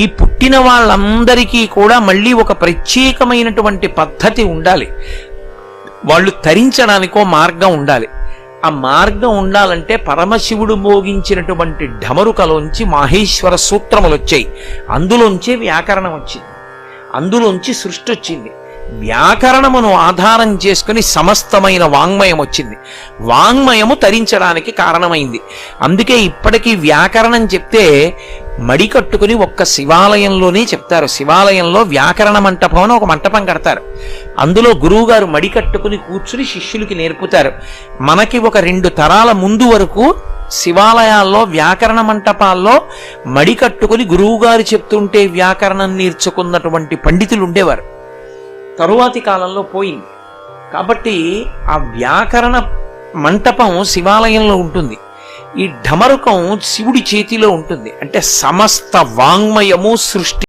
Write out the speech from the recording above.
ఈ పుట్టిన వాళ్ళందరికీ కూడా మళ్ళీ ఒక ప్రత్యేకమైనటువంటి పద్ధతి ఉండాలి. వాళ్ళు తరించడానికో మార్గం ఉండాలి. ఆ మార్గం ఉండాలంటే పరమశివుడు మోగించినటువంటి ఢమరుకలోంచి మాహేశ్వర సూత్రములు వచ్చాయి. అందులోంచి వ్యాకరణం వచ్చింది, అందులోంచి సృష్టి వచ్చింది. వ్యాకరణమును ఆధారం చేసుకుని సమస్తమైన వాంగ్మయం వచ్చింది. వాంగ్మయము తరించడానికి కారణమైంది. అందుకే ఇప్పటికీ వ్యాకరణం చెప్తే మడి కట్టుకుని ఒక్క శివాలయంలోనే చెప్తారు. శివాలయంలో వ్యాకరణ మంటపం అని ఒక మంటపం కడతారు. అందులో గురువుగారు మడి కట్టుకుని కూర్చుని శిష్యులకి నేర్పుతారు. మనకి ఒక 2 తరాల ముందు వరకు శివాలయాల్లో వ్యాకరణ మంటపాల్లో మడి కట్టుకుని గురువుగారు చెప్తుంటే వ్యాకరణం నేర్చుకున్నటువంటి పండితులు ఉండేవారు. తరువాతి కాలంలో పోయింది. కాబట్టి ఆ వ్యాకరణ మంటపం శివాలయంలో ఉంటుంది. ఈ ఢమరుకం శివుడి చేతిలో ఉంటుంది. అంటే సమస్త వాంగ్మయము సృష్టి